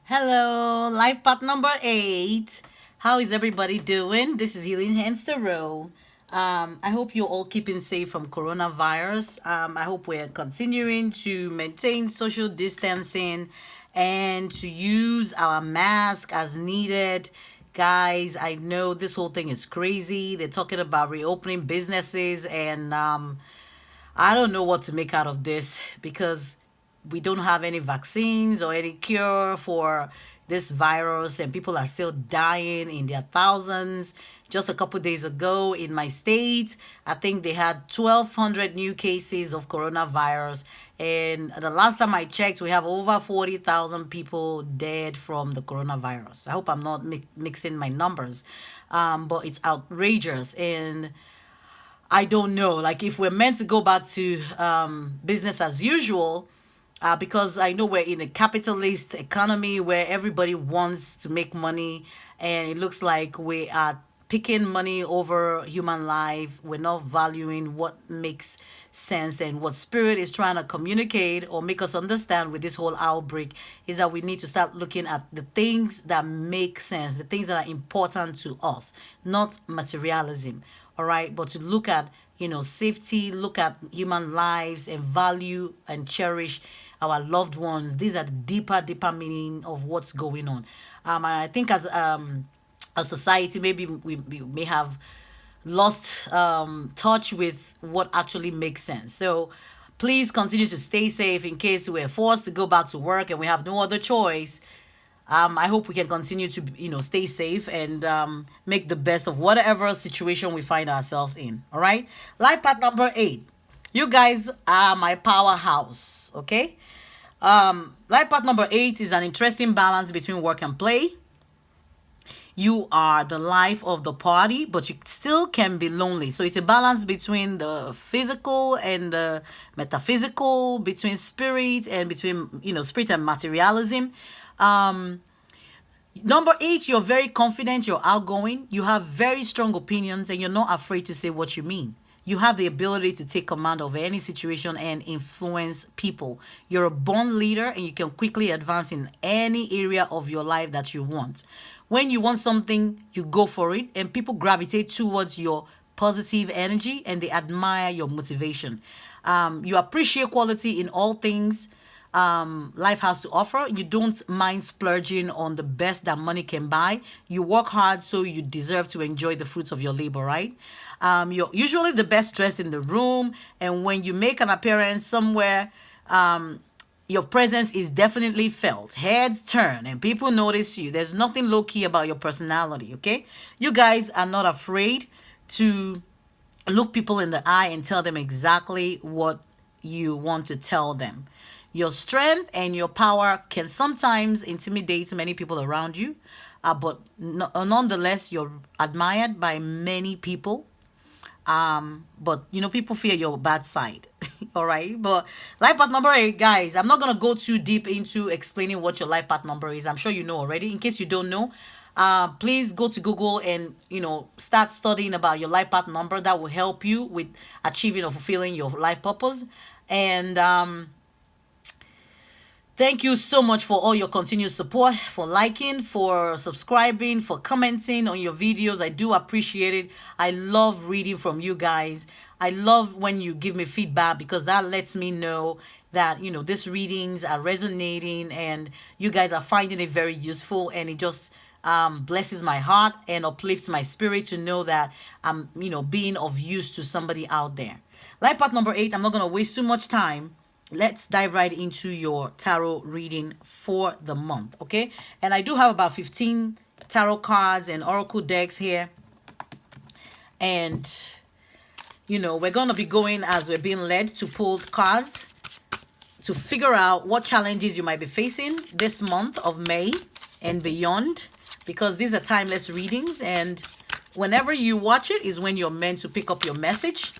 Hello, life path number 8. How is everybody doing? This is Healing Hands Tarot. I hope you're all keeping safe from coronavirus. I hope we're continuing to maintain social distancing and to use our mask as needed. Guys, I know this whole thing is crazy. They're talking about reopening businesses, and I don't know what to make out of this because we don't have any vaccines or any cure for this virus, and people are still dying in their thousands. Just a couple days ago in my state, I think they had 1,200 new cases of coronavirus. And the last time I checked, we have over 40,000 people dead from the coronavirus. I hope I'm not mixing my numbers, but it's outrageous. And I don't know, like if we're meant to go back to business as usual, because I know we're in a capitalist economy where everybody wants to make money, and it looks like we are picking money over human life. We're not valuing what makes sense, and what spirit is trying to communicate or make us understand with this whole outbreak is that we need to start looking at the things that make sense, the things that are important to us, not materialism. All right, but to look at safety, look at human lives, and value and cherish our loved ones. These are the deeper meaning of what's going on. And I think as a society, maybe we may have lost touch with what actually makes sense. So please continue to stay safe in case we're forced to go back to work and we have no other choice. I hope we can continue to, stay safe and make the best of whatever situation we find ourselves in. All right. Life path number 8. You guys are my powerhouse. Okay. Life path number 8 is an interesting balance between work and play. You are the life of the party, but you still can be lonely. So it's a balance between the physical and the metaphysical, between spirit and between, spirit and materialism. Number 8, you're very confident, you're outgoing, you have very strong opinions, and you're not afraid to say what you mean. You have the ability to take command of any situation and influence people. You're a born leader, and you can quickly advance in any area of your life that you want. When you want something, you go for it, and people gravitate towards your positive energy, and they admire your motivation. You appreciate quality in all things life has to offer. You don't mind splurging on the best that money can buy. You work hard, so you deserve to enjoy the fruits of your labor, right? You're usually the best dressed in the room, and when you make an appearance somewhere, your presence is definitely felt. Heads turn and people notice you. There's nothing low-key about your personality, okay? You guys are not afraid to look people in the eye and tell them exactly what you want to tell them. Your strength and your power can sometimes intimidate many people around you, but nonetheless, you're admired by many people. But people fear your bad side. All right. But life path number 8, guys, I'm not gonna go too deep into explaining what your life path number is. I'm sure you know already. In case you don't know, please go to Google and start studying about your life path number. That will help you with achieving or fulfilling your life purpose. And thank you so much for all your continued support, for liking, for subscribing, for commenting on your videos. I do appreciate it. I love reading from you guys. I love when you give me feedback because that lets me know that, these readings are resonating and you guys are finding it very useful, and it just blesses my heart and uplifts my spirit to know that I'm, being of use to somebody out there. Life path number 8, I'm not going to waste too much time. Let's dive right into your tarot reading for the month, okay? And I do have about 15 tarot cards and oracle decks here. And, we're going to be going as we're being led to pull cards to figure out what challenges you might be facing this month of May and beyond, because these are timeless readings. And whenever you watch it is when you're meant to pick up your message.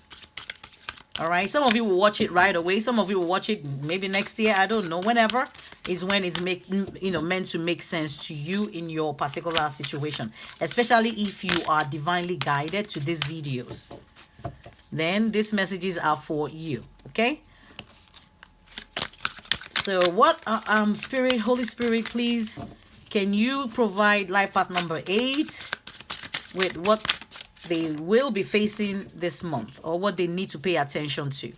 All right, some of you will watch it right away. Some of you will watch it maybe next year. I don't know. Whenever is when it's meant to make sense to you in your particular situation, especially if you are divinely guided to these videos. Then these messages are for you. Okay. So what, Spirit, Holy Spirit, please, can you provide life path number 8 with what they will be facing this month, or what they need to pay attention to?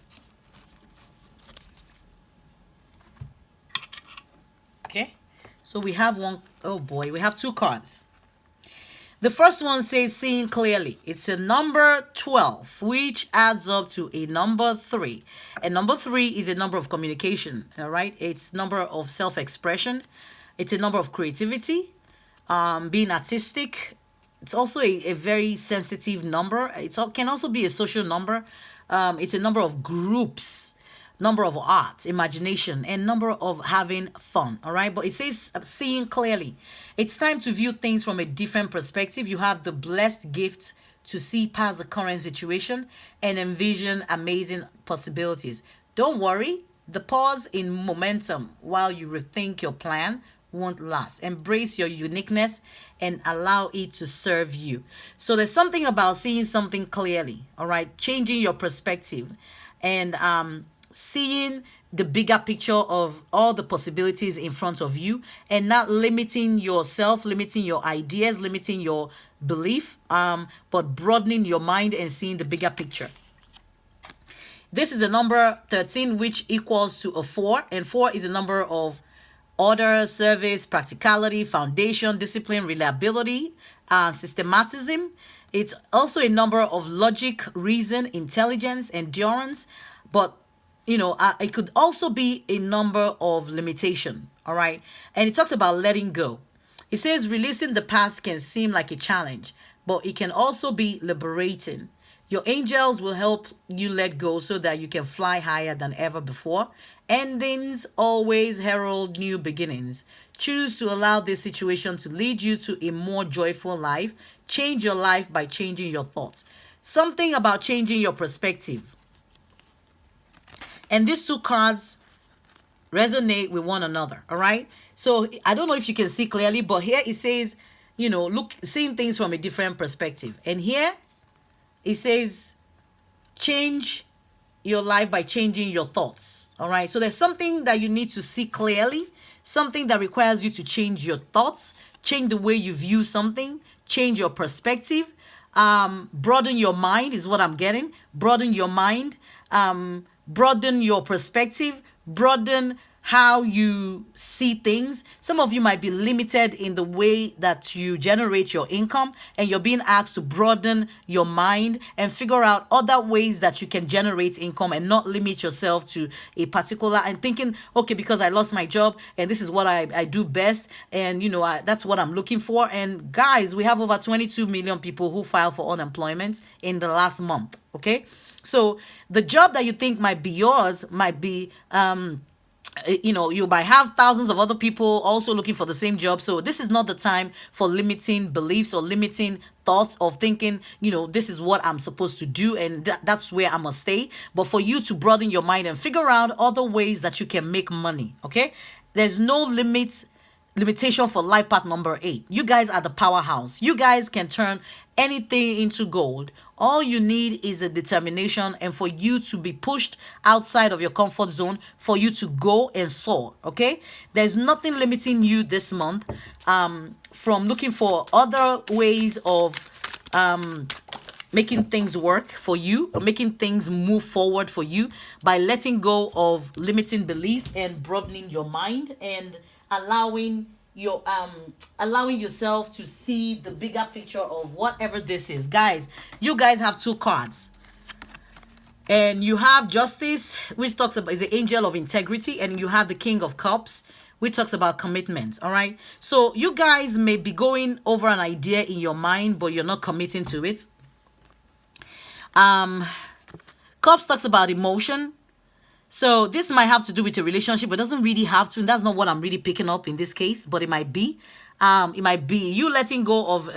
Okay, so we have one, oh boy, we have 2 cards. The first one says seeing clearly. It's a number 12, which adds up to a number 3. And number 3 is a number of communication, all right? It's number of self-expression. It's a number of creativity, being artistic. It's also a very sensitive number. It can also be a social number. It's a number of groups, number of arts, imagination, and number of having fun, all right? But it says seeing clearly. It's time to view things from a different perspective. You have the blessed gift to see past the current situation and envision amazing possibilities. Don't worry, the pause in momentum while you rethink your plan won't last. Embrace your uniqueness and allow it to serve you. So there's something about seeing something clearly, all right? Changing your perspective and seeing the bigger picture of all the possibilities in front of you, and not limiting yourself, limiting your ideas, limiting your belief, but broadening your mind and seeing the bigger picture. This is a number 13, which equals to a 4, and 4 is a number of order, service, practicality, foundation, discipline, reliability, systematism. It's also a number of logic, reason, intelligence, endurance, but it could also be a number of limitation, all right? And it talks about letting go. It says releasing the past can seem like a challenge, but it can also be liberating. Your angels will help you let go so that you can fly higher than ever before. Endings always herald new beginnings. Choose to allow this situation to lead you to a more joyful life. Change your life by changing your thoughts. Something about changing your perspective. And these 2 cards resonate with one another, all right? So I don't know if you can see clearly, but here it says, seeing things from a different perspective. And here it says, change your life by changing your thoughts, all right? So there's something that you need to see clearly, something that requires you to change your thoughts, change the way you view something, change your perspective, broaden your mind is what I'm getting, broaden your mind, broaden your perspective, broaden how you see things. Some of you might be limited in the way that you generate your income, and you're being asked to broaden your mind and figure out other ways that you can generate income and not limit yourself to a particular, and thinking, okay, because I lost my job and this is what I do best, and that's what I'm looking for. And guys, we have over 22 million people who filed for unemployment in the last month, okay? So the job that you think might be yours might be, you might have thousands of other people also looking for the same job. So this is not the time for limiting beliefs or limiting thoughts of thinking, this is what I'm supposed to do and that's where I must stay. But for you to broaden your mind and figure out other ways that you can make money, okay? There's no limitation for life path number 8. You guys are the powerhouse. You guys can turn anything into gold. All you need is a determination and for you to be pushed outside of your comfort zone, for you to go and soar, okay? There's nothing limiting you this month from looking for other ways of making things work for you, or making things move forward for you by letting go of limiting beliefs and broadening your mind and allowing yourself to see the bigger picture of whatever this is. Guys, you guys have 2 cards. And you have Justice, which talks about is the angel of integrity, and you have the King of Cups, which talks about commitment, all right? So you guys may be going over an idea in your mind, but you're not committing to it. Cups talks about emotion. So this might have to do with a relationship, but doesn't really have to. And that's not what I'm really picking up in this case, but it might be. It might be you letting go of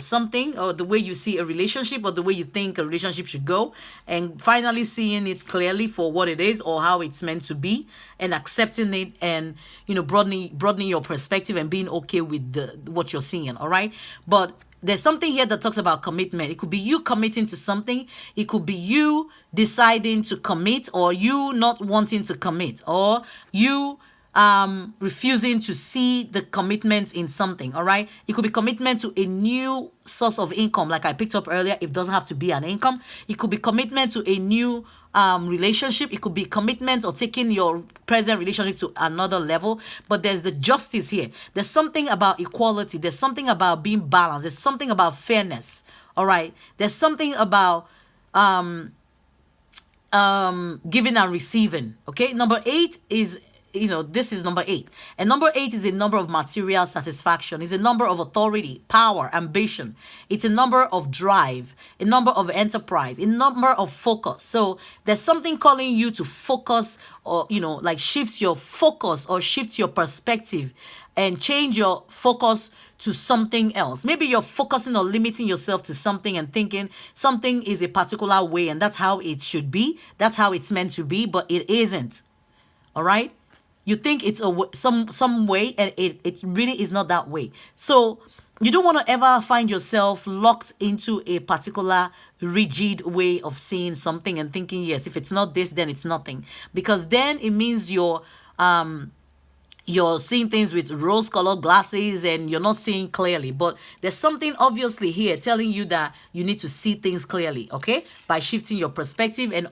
something, or the way you see a relationship, or the way you think a relationship should go, and finally seeing it clearly for what it is or how it's meant to be, and accepting it, and broadening your perspective and being okay with what you're seeing. All right, but there's something here that talks about commitment. It could be you committing to something. It could be you deciding to commit, or you not wanting to commit, or you refusing to see the commitment in something. All right, it could be commitment to a new source of income, like I picked up earlier. It doesn't have to be an income. It could be commitment to a new relationship. It could be commitment or taking your present relationship to another level. But there's the justice here. There's something about equality. There's something about being balanced. There's something about fairness. All right, there's something about giving and receiving. Okay, number 8 is, this is number 8, and number 8 is a number of material satisfaction. It's a number of authority, power, ambition. It's a number of drive, a number of enterprise, a number of focus. So there's something calling you to focus, or like shift your focus or shift your perspective and change your focus to something else. Maybe you're focusing on limiting yourself to something and thinking something is a particular way and that's how it should be. That's how it's meant to be, but it isn't. All right? You think it's some way, and it really is not that way. So you don't want to ever find yourself locked into a particular rigid way of seeing something and thinking, yes, if it's not this, then it's nothing. Because then it means you're seeing things with rose-colored glasses and you're not seeing clearly. But there's something obviously here telling you that you need to see things clearly, okay? By shifting your perspective and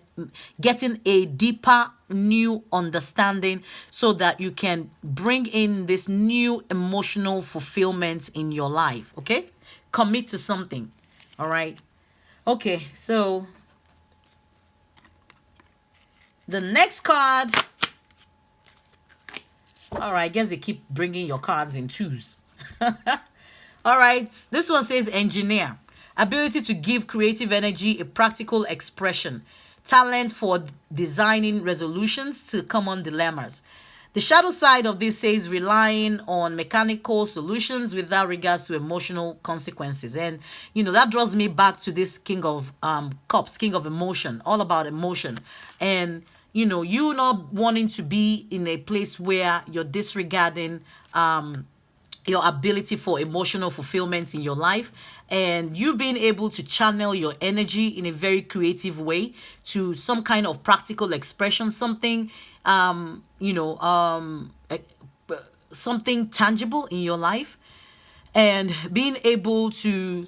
getting a deeper, new understanding so that you can bring in this new emotional fulfillment in your life, okay? Commit to something, all right? Okay, so the next card... All right, I guess they keep bringing your cards in twos. All right, this one says engineer. Ability to give creative energy a practical expression. Talent for designing resolutions to common dilemmas. The shadow side of this says relying on mechanical solutions without regards to emotional consequences. And, that draws me back to this King of Cups, King of Emotion, all about emotion. And you not wanting to be in a place where you're disregarding your ability for emotional fulfillment in your life, and you being able to channel your energy in a very creative way to some kind of practical expression, something something tangible in your life, and being able to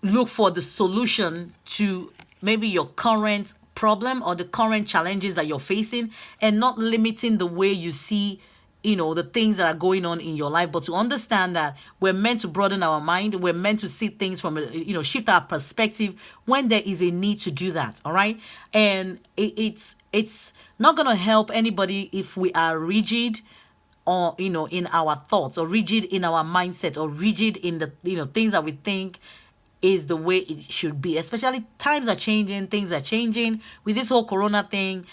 look for the solution to maybe your current problem or the current challenges that you're facing, and not limiting the way you see the things that are going on in your life, but to understand that we're meant to broaden our mind. We're meant to see things from shift our perspective when there is a need to do that. All right, and it's not going to help anybody if we are rigid or in our thoughts, or rigid in our mindset, or rigid in the things that we think is the way it should be. Especially times are changing, things are changing with this whole corona thing.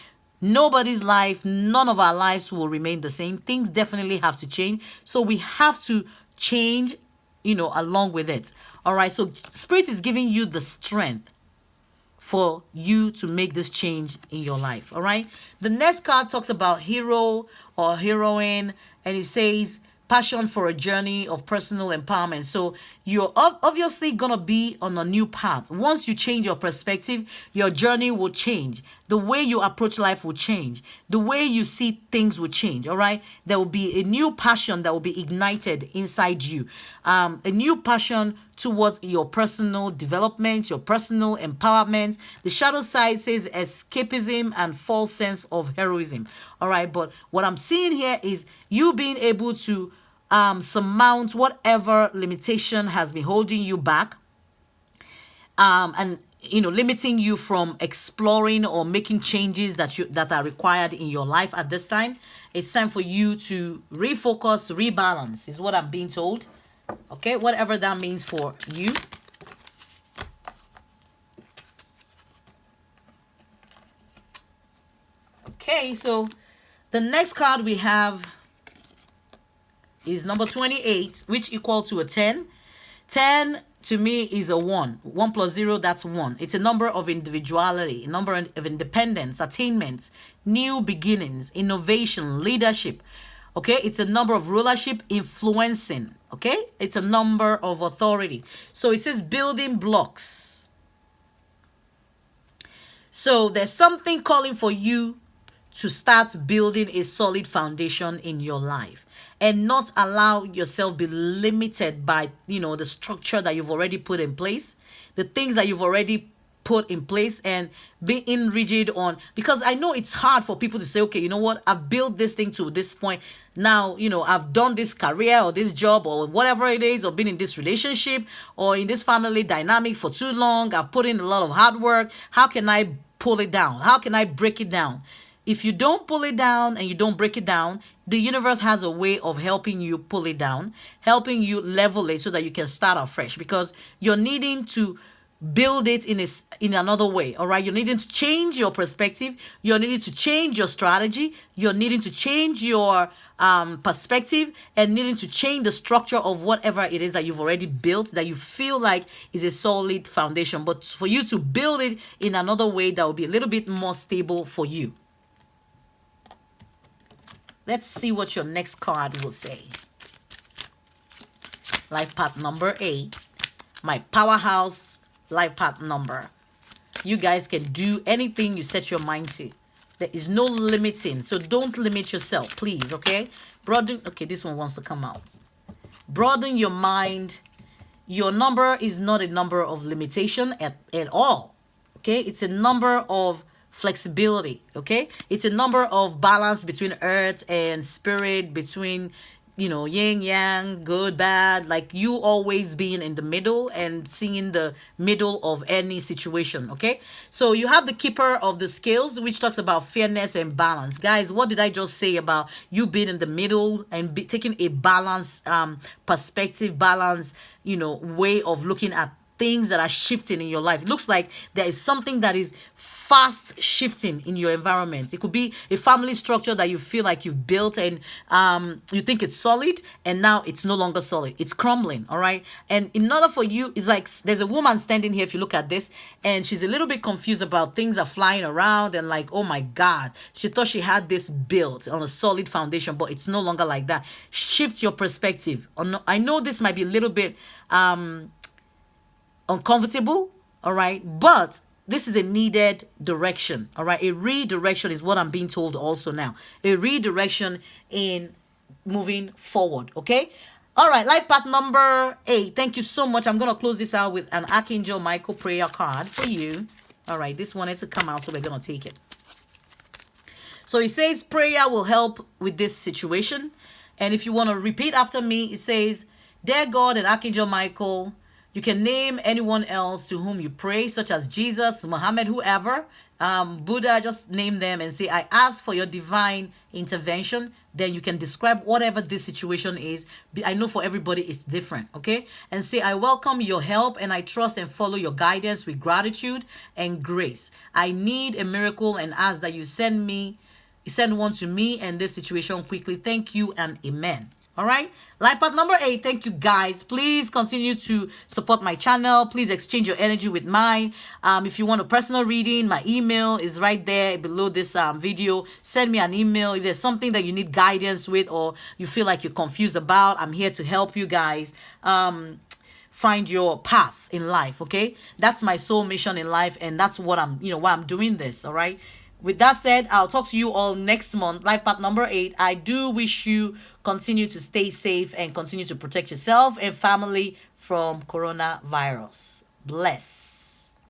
Nobody's life, none of our lives will remain the same. Things definitely have to change. So we have to change, along with it. All right. So Spirit is giving you the strength for you to make this change in your life. All right. The next card talks about hero or heroine, and it says passion for a journey of personal empowerment. So you're obviously going to be on a new path. Once you change your perspective, your journey will change. The way you approach life will change. The way you see things will change, all right? There will be a new passion that will be ignited inside you. A new passion towards your personal development, your personal empowerment. The shadow side says escapism and false sense of heroism, all right? But what I'm seeing here is you being able to surmount whatever limitation has been holding you back, and limiting you from exploring or making changes that are required in your life at this time. It's time for you to refocus, rebalance, is what I'm being told. Okay, whatever that means for you. Okay, so the next card we have is number 28, which equal to a 10. 10 to me is a 1. 1 plus 0, that's 1. It's a number of individuality, a number of independence, attainments, new beginnings, innovation, leadership. Okay, it's a number of rulership, influencing. Okay, it's a number of authority. So it says building blocks. So there's something calling for you to start building a solid foundation in your life, and not allow yourself be limited by, the structure that you've already put in place, the things that you've already put in place, and being rigid on, because I know it's hard for people to say, okay, you know what, I've built this thing to this point. Now, I've done this career or this job or whatever it is, or been in this relationship or in this family dynamic for too long. I've put in a lot of hard work. How can I pull it down? How can I break it down? If you don't pull it down and you don't break it down, the universe has a way of helping you pull it down, helping you level it so that you can start afresh, because you're needing to build it in another way. All right, you're needing to change your perspective, you're needing to change your strategy, you're needing to change your perspective, and needing to change the structure of whatever it is that you've already built that you feel like is a solid foundation, but for you to build it in another way that will be a little bit more stable for you. Let's see what your next card will say. Life path number 8, my powerhouse life path number. You guys can do anything you set your mind to. There is no limiting, so don't limit yourself, please. Okay, broaden. Okay, this one wants to come out. Broaden your mind. Your number is not a number of limitation at all. Okay, it's a number of flexibility. Okay, it's a number of balance between earth and spirit, between yin yang, good, bad, like you always being in the middle and seeing the middle of any situation. Okay, so you have the keeper of the scales, which talks about fairness and balance. Guys, what did I just say about you being in the middle and taking a balanced perspective, balance, way of looking at things that are shifting in your life? It looks like there is something that is fast shifting in your environment. It could be a family structure that you feel like you've built and you think it's solid, and now it's no longer solid. It's crumbling. All right. And in order for you, it's like there's a woman standing here, if you look at this, and she's a little bit confused about things are flying around, and like, oh my God, she thought she had this built on a solid foundation, but it's no longer like that. Shift your perspective. I know this might be a little bit uncomfortable, all right, but this is a needed direction. All right, a redirection is what I'm being told also now. A redirection in moving forward. Okay, all right, life path number 8. Thank you so much. I'm gonna close this out with an Archangel Michael prayer card for you. All right, this wanted to come out, so we're gonna take it. So it says prayer will help with this situation, and if you want to repeat after me, it says, dear God and Archangel Michael. You can name anyone else to whom you pray, such as Jesus, Muhammad, whoever, Buddha. Just name them and say, I ask for your divine intervention. Then you can describe whatever this situation is. I know for everybody it's different, okay? And say, I welcome your help and I trust and follow your guidance with gratitude and grace. I need a miracle and ask that you send one to me and this situation quickly. Thank you and amen. All right, life path number 8. Thank you, guys. Please continue to support my channel. Please exchange your energy with mine. If you want a personal reading, my email is right there below this video. Send me an email if there's something that you need guidance with, or you feel like you're confused about. I'm here to help you guys find your path in life. Okay, that's my sole mission in life, and that's what why I'm doing this. All right. With that said, I'll talk to you all next month. Life path number 8. I do wish you continue to stay safe and continue to protect yourself and family from coronavirus. Bless.